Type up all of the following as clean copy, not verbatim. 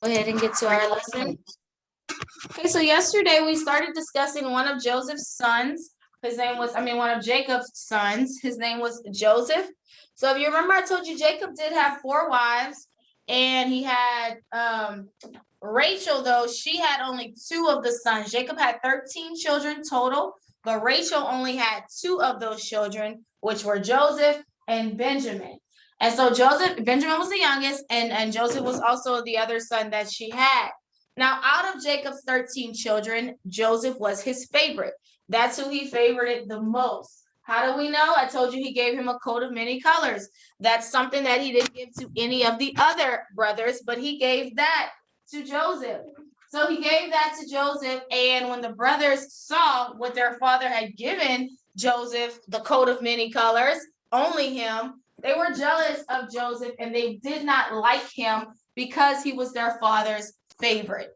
Go ahead and get to our lesson. Okay, so yesterday we started discussing one of Joseph's sons. One of Jacob's sons. His name was Joseph. So if you remember, I told you Jacob did have 4 wives, and he had Rachel, though, she had only 2 of the sons. Jacob had 13 children total, but Rachel only had 2 of those children, which were Joseph and Benjamin. And so Benjamin was the youngest, and Joseph was also the other son that she had. Now, out of Jacob's 13 children, Joseph was his favorite. That's who he favored the most. How do we know? I told you he gave him a coat of many colors. That's something that he didn't give to any of the other brothers, but he gave that to Joseph. So he gave that to Joseph, and when the brothers saw what their father had given Joseph, the coat of many colors, only him, they were jealous of Joseph, and they did not like him because he was their father's favorite.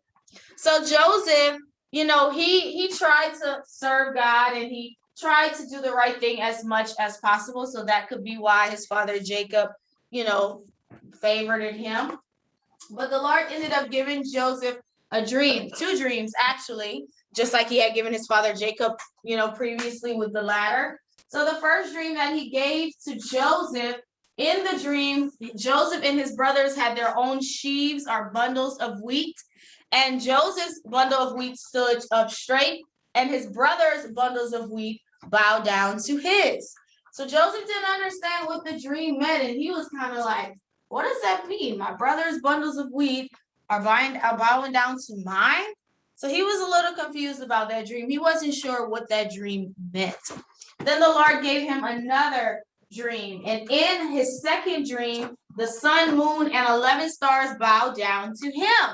So Joseph, he tried to serve God, and he tried to do the right thing as much as possible. So that could be why his father Jacob, favored him. But the Lord ended up giving Joseph a dream, 2 dreams actually, just like he had given his father Jacob, previously with the ladder. So the first dream that he gave to Joseph, in the dream, Joseph and his brothers had their own sheaves or bundles of wheat, and Joseph's bundle of wheat stood up straight, and his brothers' bundles of wheat bowed down to his. So Joseph didn't understand what the dream meant, and he was kind of like, what does that mean? My brother's bundles of wheat are bowing down to mine? So he was a little confused about that dream. He wasn't sure what that dream meant. Then the Lord gave him another dream. And in his second dream, the sun, moon, and 11 stars bowed down to him.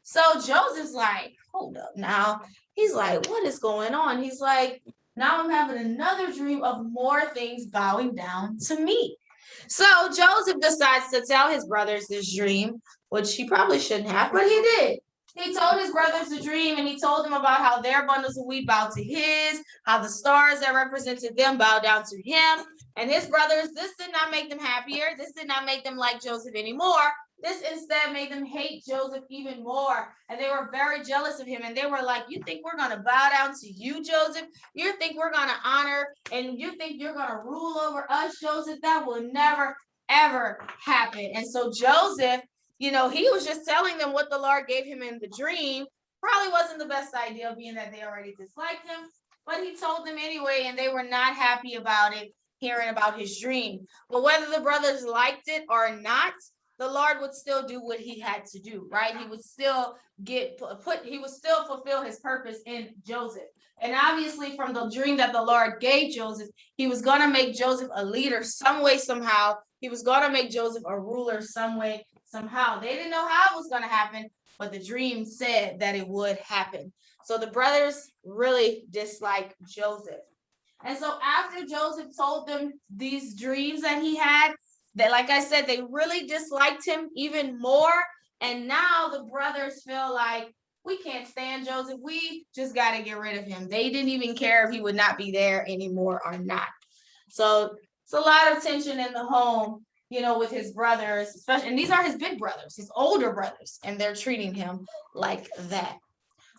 So Joseph's like, hold up now. He's like, what is going on? He's like, now I'm having another dream of more things bowing down to me. So Joseph decides to tell his brothers this dream, which he probably shouldn't have, but he did. He told his brothers the dream, and he told them about how their bundles of wheat bowed to his, how the stars that represented them bowed down to him. And his brothers, this did not make them happier. This did not make them like Joseph anymore. This instead made them hate Joseph even more. And they were very jealous of him. And they were like, you think we're going to bow down to you, Joseph? You think we're going to honor, and you think you're going to rule over us, Joseph? That will never, ever happen. And so Joseph, he was just telling them what the Lord gave him in the dream. Probably wasn't the best idea, being that they already disliked him. But he told them anyway, and they were not happy about it, hearing about his dream. But whether the brothers liked it or not, the Lord would still do what he had to do, right? He would still fulfill his purpose in Joseph. And obviously from the dream that the Lord gave Joseph, he was going to make Joseph a leader some way, somehow. He was going to make Joseph a ruler some way, somehow. They didn't know how it was going to happen, but the dream said that it would happen. So the brothers really disliked Joseph. And so after Joseph told them these dreams that he had, that, like I said, they really disliked him even more. And now the brothers feel like, we can't stand Joseph. We just got to get rid of him. They didn't even care if he would not be there anymore or not. So it's a lot of tension in the home, with his brothers, especially, and these are his big brothers, his older brothers, and they're treating him like that.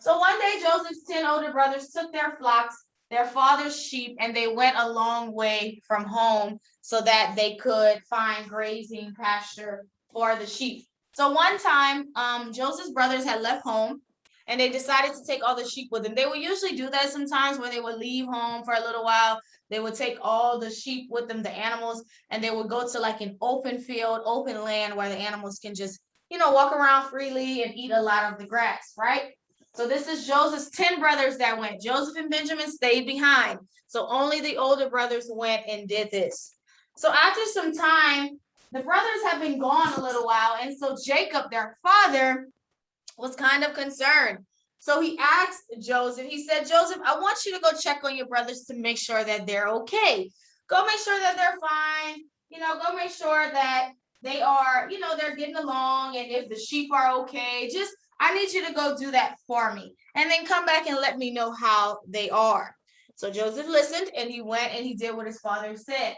So one day, Joseph's 10 older brothers took their flocks, their father's sheep, and they went a long way from home so that they could find grazing pasture for the sheep. So one time, Joseph's brothers had left home, and they decided to take all the sheep with them. They would usually do that sometimes, where they would leave home for a little while. They would take all the sheep with them, the animals, and they would go to like an open field, open land where the animals can just, walk around freely and eat a lot of the grass, right? So this is Joseph's 10 brothers that went. Joseph and Benjamin stayed behind. So only the older brothers went and did this. So after some time, the brothers have been gone a little while. And so Jacob, their father, was kind of concerned. So he asked Joseph, he said, Joseph, I want you to go check on your brothers to make sure that they're okay. Go make sure that they're fine. Go make sure that they are, they're getting along. And if the sheep are okay, I need you to go do that for me. And then come back and let me know how they are. So Joseph listened, and he went and he did what his father said.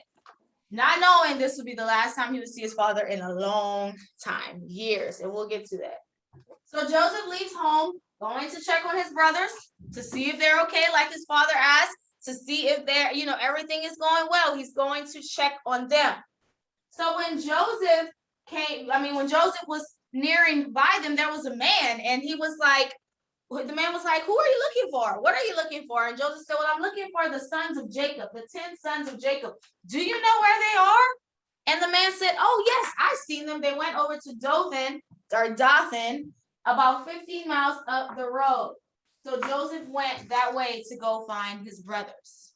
not knowing this would be the last time he would see his father in a long time, years, and we'll get to that. So Joseph leaves home, going to check on his brothers to see if they're okay, like his father asked, to see if they're, everything is going well. He's going to check on them. So when Joseph was nearing by them, there was a man, and the man was like, who are you looking for? What are you looking for? And Joseph said, well, I'm looking for the sons of Jacob, the 10 sons of Jacob. Do you know where they are? And the man said, oh, yes, I've seen them. They went over to Dothan, about 15 miles up the road. So Joseph went that way to go find his brothers.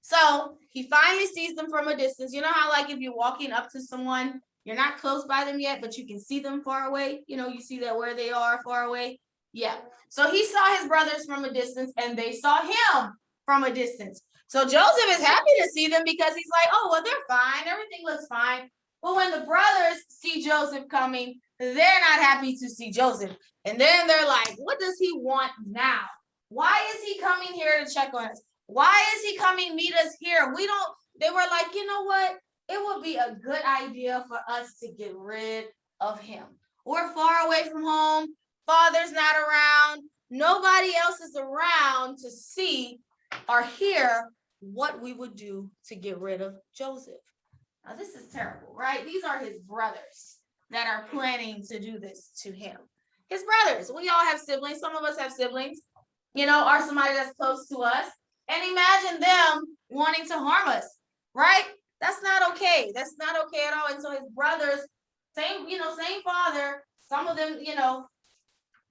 So he finally sees them from a distance. You know how, like, if you're walking up to someone, you're not close by them yet, but you can see them far away. You see that where they are far away. Yeah. So he saw his brothers from a distance, and they saw him from a distance. So Joseph is happy to see them because he's like, oh, well, they're fine. Everything looks fine. But when the brothers see Joseph coming, they're not happy to see Joseph. And then they're like, what does he want now? Why is he coming here to check on us? Why is he coming meet us here? They were like, you know what? It would be a good idea for us to get rid of him. We're far away from home. Father's not around. Nobody else is around to see or hear what we would do to get rid of Joseph. Now, this is terrible, right? These are his brothers that are planning to do this to him. His brothers. We all have siblings. Some of us have siblings, or somebody that's close to us. And imagine them wanting to harm us, right? That's not okay. That's not okay at all. And so his brothers, same father, some of them,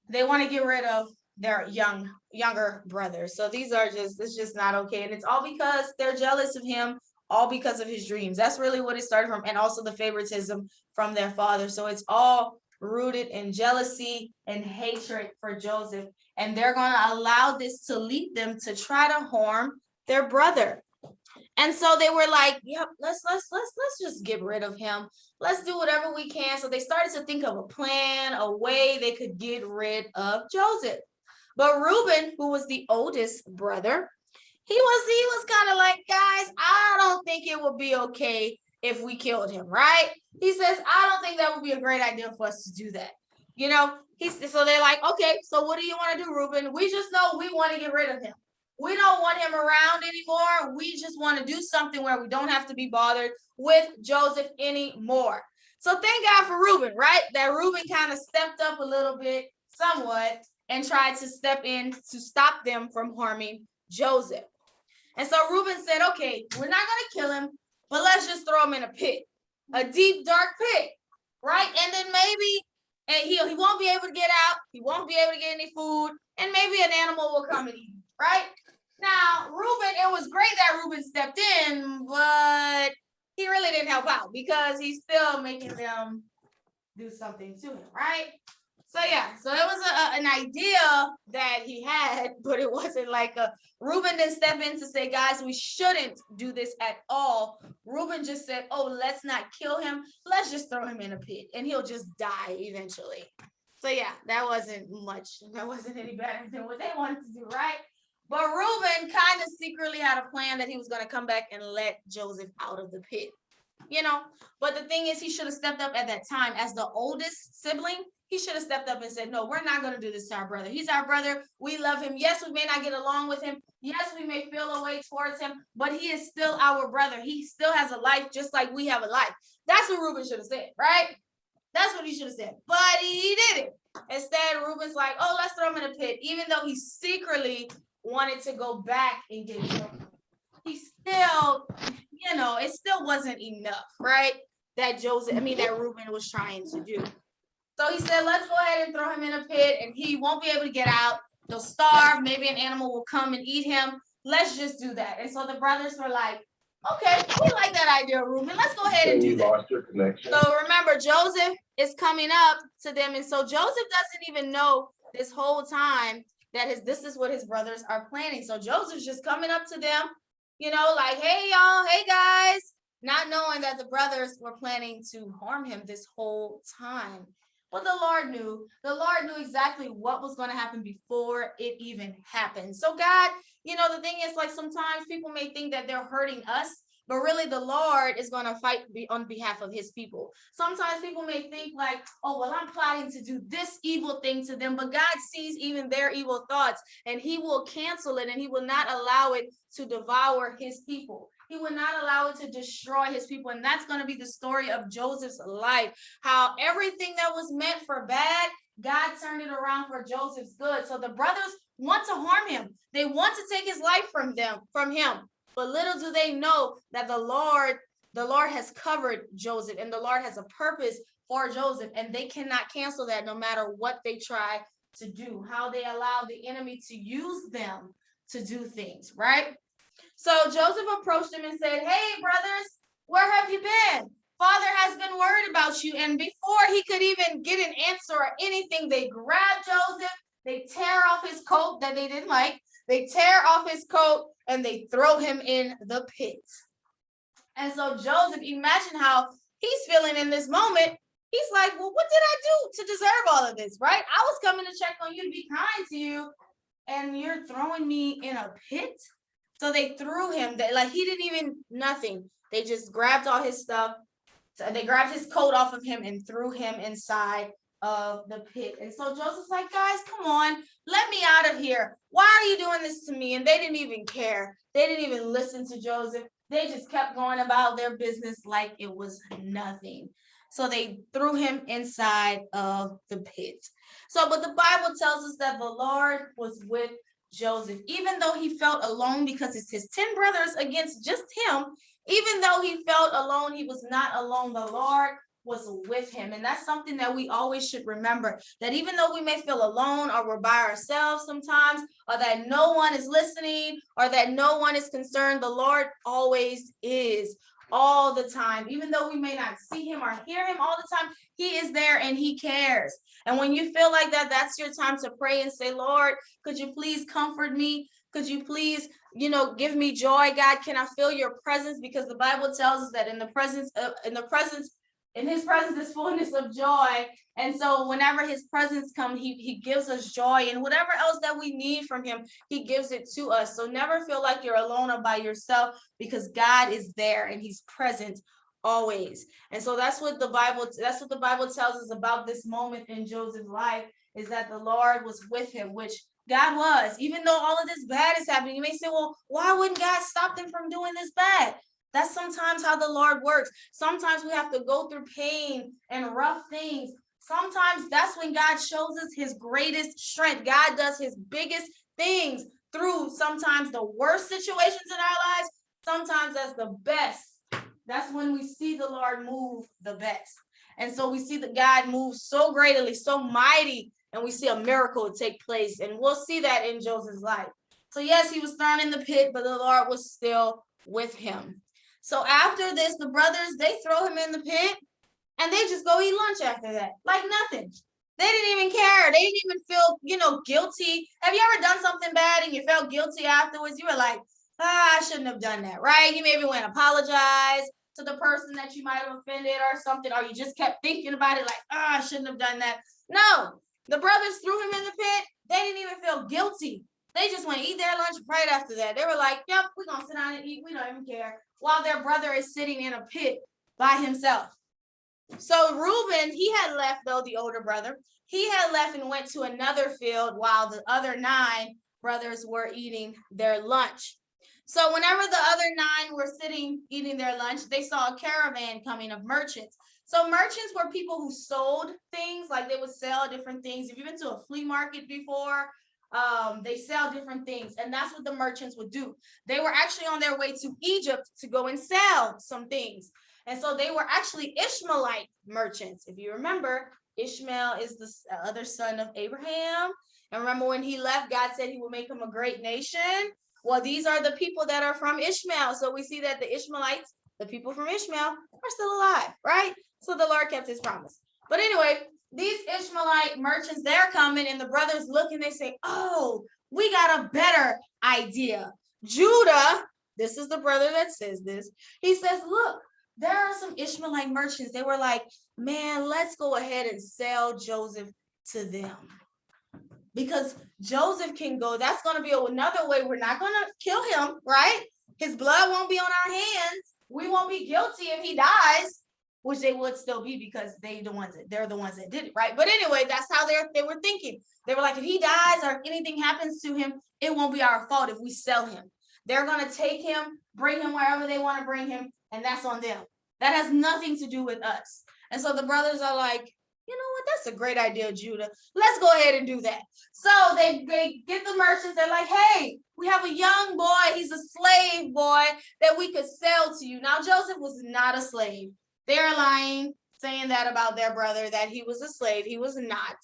they want to get rid of their younger brothers. So it's just not okay. And it's all because they're jealous of him, all because of his dreams. That's really what it started from. And also the favoritism from their father. So it's all rooted in jealousy and hatred for Joseph. And they're going to allow this to lead them to try to harm their brother. And so they were like, yep, let's just get rid of him. Let's do whatever we can. So they started to think of a plan, a way they could get rid of Joseph. But Reuben, who was the oldest brother, he was kind of like, guys, I don't think it would be okay if we killed him, right? He says, I don't think that would be a great idea for us to do that. So they're like, okay, so what do you want to do, Reuben? We just know we want to get rid of him. We don't want him around anymore. We just want to do something where we don't have to be bothered with Joseph anymore. So thank God for Reuben, right? That Reuben kind of stepped up a little bit, somewhat, and tried to step in to stop them from harming Joseph. And so Reuben said, okay, we're not going to kill him, but let's just throw him in a pit, a deep, dark pit, right? And then maybe he won't be able to get out. He won't be able to get any food, and maybe an animal will come and eat him, right? Now, Reuben, it was great that Reuben stepped in, but he really didn't help out because he's still making them do something to him, right? So yeah, so it was an idea that he had, but it wasn't like Reuben didn't step in to say, guys, we shouldn't do this at all. Reuben just said, oh, let's not kill him. Let's just throw him in a pit and he'll just die eventually. So yeah, that wasn't any better than what they wanted to do, right? But Reuben kind of secretly had a plan that he was going to come back and let Joseph out of the pit, But the thing is, he should have stepped up at that time as the oldest sibling. He should have stepped up and said, no, we're not going to do this to our brother. He's our brother. We love him. Yes, we may not get along with him. Yes, we may feel a way towards him, but he is still our brother. He still has a life just like we have a life. That's what Reuben should have said, right? That's what he should have said. But he didn't. Instead, Reuben's like, oh, let's throw him in a pit, even though he secretly wanted to go back and get him. He still, it still wasn't enough, right? That Reuben was trying to do. So he said, let's go ahead and throw him in a pit and he won't be able to get out. He'll starve. Maybe an animal will come and eat him. Let's just do that. And so the brothers were like, okay, we like that idea, Reuben. Let's go ahead and do that. So remember, Joseph is coming up to them. And so Joseph doesn't even know this whole time that this is what his brothers are planning. So Joseph's just coming up to them, like, hey, y'all, hey, guys, not knowing that the brothers were planning to harm him this whole time. But the Lord knew exactly what was going to happen before it even happened. So God, the thing is, like, sometimes people may think that they're hurting us but really the Lord is going to fight on behalf of his people. Sometimes people may think like, oh, well, I'm plotting to do this evil thing to them, but God sees even their evil thoughts, and he will cancel it, and he will not allow it to devour his people. He will not allow it to destroy his people. And that's going to be the story of Joseph's life, how everything that was meant for bad, God turned it around for Joseph's good. So the brothers want to harm him. They want to take his life from him. But little do they know that the Lord has covered Joseph, and the Lord has a purpose for Joseph, and they cannot cancel that no matter what they try to do, how they allow the enemy to use them to do things, right? So Joseph approached him and said, hey, brothers, where have you been? Father has been worried about you. And before he could even get an answer or anything, they grabbed Joseph, they tear off his coat that they didn't like, they tear off his coat, and they throw him in the pit. And so Joseph, imagine how he's feeling in this moment. He's like, well, what did I do to deserve all of this, right? I was coming to check on you, to be kind to you, and you're throwing me in a pit? So they threw him, like he didn't even, nothing. They just grabbed all his stuff. So they grabbed his coat off of him and threw him inside of the pit. And so Joseph's like, guys, come on, let me out of here. Why are you doing this to me? And they didn't even care. They didn't even listen to Joseph. They just kept going about their business like it was nothing. So they threw him inside of the pit. So, but the Bible tells us that the Lord was with Joseph, even though he felt alone because it's his 10 brothers against just him. Even though he felt alone, he was not alone. The Lord was with him. And that's something that we always should remember, that even though we may feel alone, or we're by ourselves sometimes, or that no one is listening, or that no one is concerned, the Lord always is, all the time. Even though we may not see him or hear him all the time, he is there and he cares. And when you feel like that, that's your time to pray and say, Lord, could you please comfort me? Could you please, give me joy, God? Can I feel your presence? Because the Bible tells us that in his presence is fullness of joy. And so whenever his presence comes, he gives us joy, and whatever else that we need from him, he gives it to us. So never feel like you're alone or by yourself, because God is there and he's present always. And so that's what the Bible tells us about this moment in Joseph's life, is that the Lord was with him, which God was. Even though all of this bad is happening, you may say, well, why wouldn't God stop them from doing this bad? That's sometimes how the Lord works. Sometimes we have to go through pain and rough things. Sometimes that's when God shows us his greatest strength. God does his biggest things through sometimes the worst situations in our lives, sometimes that's the best. That's when we see the Lord move the best. And so we see that God moves so greatly, so mighty, and we see a miracle take place. And we'll see that in Joseph's life. So yes, he was thrown in the pit, but the Lord was still with him. So after this, the brothers, they throw him in the pit, and they just go eat lunch after that, like nothing. They didn't even care. They didn't even feel, guilty. Have you ever done something bad and you felt guilty afterwards? You were like, I shouldn't have done that, right? You maybe went and apologize to the person that you might have offended or something, or you just kept thinking about it like, I shouldn't have done that. No, the brothers threw him in the pit. They didn't even feel guilty. They just went to eat their lunch right after that. They were like, yep, we're going to sit down and eat. We don't even care. While their brother is sitting in a pit by himself. So Reuben, he had left, though, the older brother. He had left and went to another field while the other 9 brothers were eating their lunch. So whenever the other 9 were sitting eating their lunch, they saw a caravan coming of merchants. So merchants were people who sold things, like they would sell different things. If you've been to a flea market before, they sell different things, and that's what the merchants would do. They were actually on their way to Egypt to go and sell some things. And so they were actually Ishmaelite merchants. If you remember, Ishmael is the other son of Abraham. And remember when he left, God said he will make him a great nation. Well, these are the people that are from Ishmael. So we see that the Ishmaelites, the people from Ishmael, are still alive, right? So the Lord kept his promise. But anyway, these Ishmaelite merchants, they're coming, and the brothers look and they say, oh, we got a better idea. Judah, this is the brother that says this. He says, look, there are some Ishmaelite merchants. They were like, man, let's go ahead and sell Joseph to them. Because Joseph can go. That's going to be another way. We're not going to kill him, right? His blood won't be on our hands. we won't be guilty if he dies, which they would still be because they're the ones that did it, right? But anyway, that's how they were thinking. They were like, if he dies or anything happens to him, it won't be our fault if we sell him. They're going to take him, bring him wherever they want to bring him, and that's on them. That has nothing to do with us. And so the brothers are like, you know what, that's a great idea, Judah. Let's go ahead and do that. So they get the merchants. They're like, hey, we have a young boy. He's a slave boy that we could sell to you. Now, Joseph was not a slave. They're lying, saying that about their brother, that he was a slave. He was not.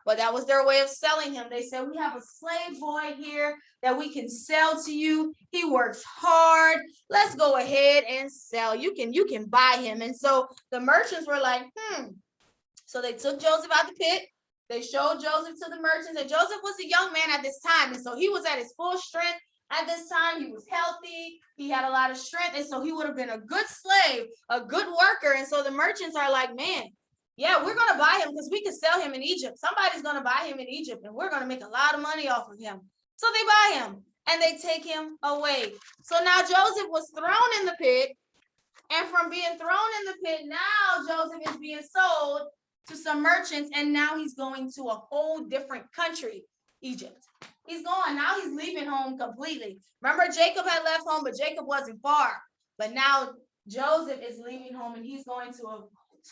But that was their way of selling him. They said, we have a slave boy here that we can sell to you. He works hard. Let's go ahead and sell. You can buy him. And so the merchants were like, So they took Joseph out the pit. They showed Joseph to the merchants. And Joseph was a young man at this time. And so he was at his full strength at this time. He was healthy. He had a lot of strength. And so he would have been a good slave, a good worker. And so the merchants are like, man, yeah, we're going to buy him because we could sell him in Egypt. Somebody's going to buy him in Egypt and we're going to make a lot of money off of him. So they buy him and they take him away. So now Joseph was thrown in the pit. And from being thrown in the pit, now Joseph is being sold to some merchants. And now he's going to a whole different country, Egypt. He's gone. Now he's leaving home completely. Remember, Jacob had left home, but Jacob wasn't far. But now Joseph is leaving home and he's going to a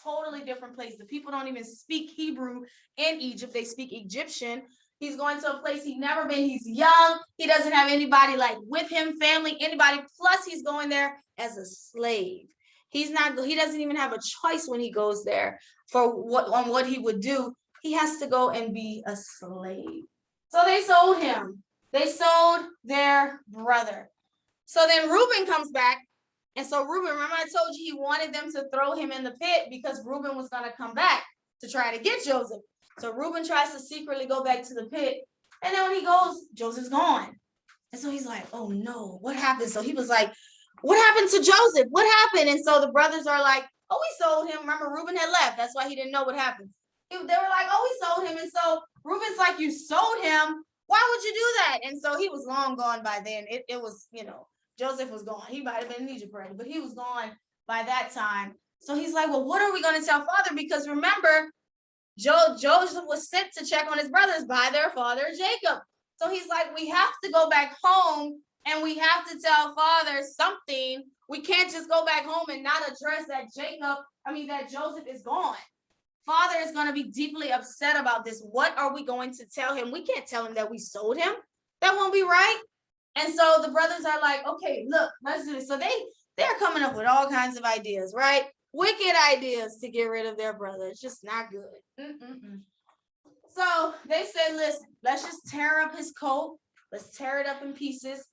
totally different place. The people don't even speak Hebrew in Egypt. They speak Egyptian. He's going to a place he's never been. He's young. He doesn't have anybody like with him, family, anybody. Plus he's going there as a slave. He doesn't even have a choice when he goes there for what he would do. He has to go and be a slave. So they sold him. They sold their brother. So then Reuben comes back. And so Reuben, remember I told you he wanted them to throw him in the pit because Reuben was going to come back to try to get Joseph. So Reuben tries to secretly go back to the pit. And then when he goes, Joseph's gone. And so he's like, oh no, what happened? So he was like, what happened to Joseph? What happened? And so the brothers are like, oh, we sold him. Remember, Reuben had left. That's why he didn't know what happened. They were like, oh, we sold him. And so Reuben's like, you sold him? Why would you do that? And so he was long gone by then. It was, Joseph was gone. He might have been in Egypt already, but he was gone by that time. So he's like, well, what are we going to tell father? Because remember, Joseph was sent to check on his brothers by their father, Jacob. So he's like, we have to go back home and we have to tell father something. We can't just go back home and not address that Joseph is gone. Father is going to be deeply upset about this. What are we going to tell him? We can't tell him that we sold him. That won't be right. And so the brothers are like, okay, look, let's do this. So they're coming up with all kinds of ideas, right? Wicked ideas to get rid of their brother. It's just not good. So they said, listen, let's just tear up his coat. Let's tear it up in pieces.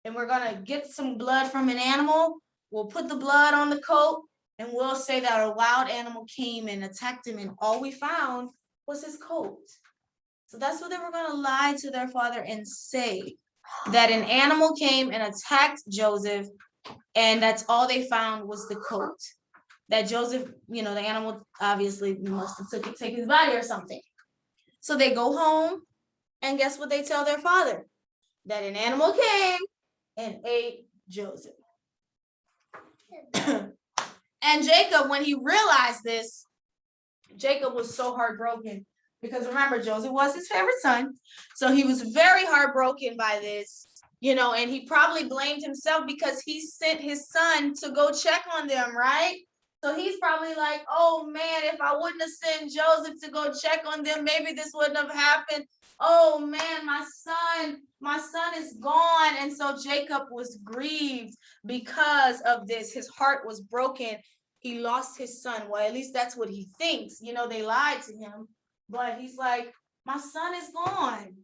And we're going to get some blood from an animal. We'll put the blood on the coat. And we'll say that a wild animal came and attacked him. And all we found was his coat. So that's what they were going to lie to their father and say. That an animal came and attacked Joseph. And that's all they found was the coat. That Joseph, the animal obviously must have taken his body or something. So they go home, and guess what they tell their father? That an animal came and ate Joseph. And Jacob, when he realized this, Jacob was so heartbroken. Because remember, Joseph was his favorite son. So he was very heartbroken by this, and he probably blamed himself because he sent his son to go check on them, right? So he's probably like, oh man, if I wouldn't have sent Joseph to go check on them, maybe this wouldn't have happened. Oh man, my son is gone. And so Jacob was grieved because of this. His heart was broken. He lost his son. Well, at least that's what he thinks. They lied to him, but he's like, my son is gone.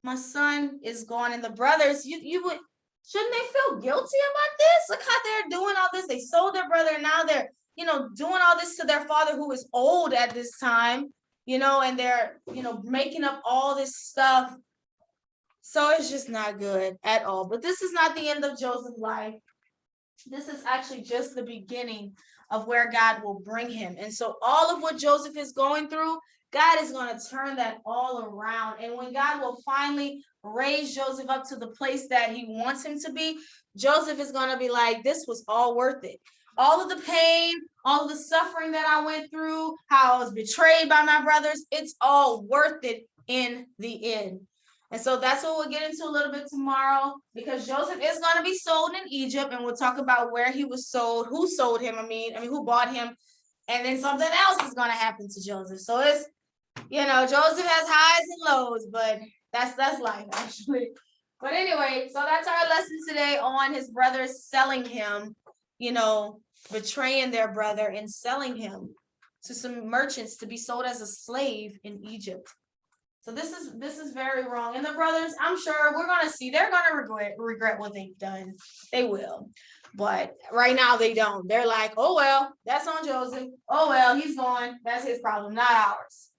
My son is gone. And the brothers, shouldn't they feel guilty about this? Look how they're doing all this. They sold their brother and now they're doing all this to their father who is old at this time, and they're, making up all this stuff. So it's just not good at all. But this is not the end of Joseph's life. This is actually just the beginning of where God will bring him. And so all of what Joseph is going through, God is going to turn that all around. And when God will finally raise Joseph up to the place that he wants him to be, Joseph is going to be like, this was all worth it. All of the pain, all of the suffering that I went through, how I was betrayed by my brothers, it's all worth it in the end. And so that's what we'll get into a little bit tomorrow, because Joseph is going to be sold in Egypt, and we'll talk about where he was sold, who sold him, who bought him, and then something else is going to happen to Joseph. So it's, Joseph has highs and lows, but that's life actually. But anyway, so that's our lesson today on his brothers selling him, betraying their brother and selling him to some merchants to be sold as a slave in Egypt. So this is very wrong. And the brothers, I'm sure we're gonna see, they're gonna regret what they've done. They will. But right now they don't. They're like, oh well, that's on Joseph. Oh well, he's gone. That's his problem, not ours.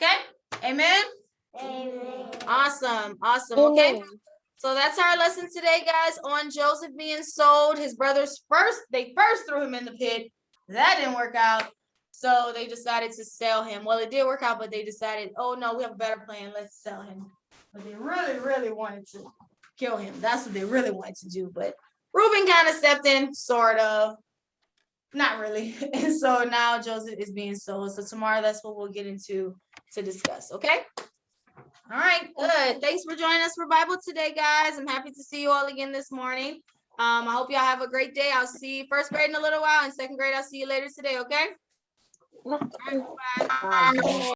Okay? Amen. Amen. Awesome. Okay. So that's our lesson today, guys, on Joseph being sold. His brothers they first threw him in the pit. That didn't work out. So they decided to sell him. Well, it did work out, but they decided, oh no, we have a better plan. Let's sell him. But they really, really wanted to kill him. That's what they really wanted to do. But Reuben kind of stepped in, sort of. Not really. And so now Joseph is being sold. So tomorrow, that's what we'll get into to discuss. Okay? All right, good. Thanks for joining us for Bible today, guys. I'm happy to see you all again this morning. I hope y'all have a great day. I'll see first grade in a little while, and second grade, I'll see you later today, okay? All right, bye.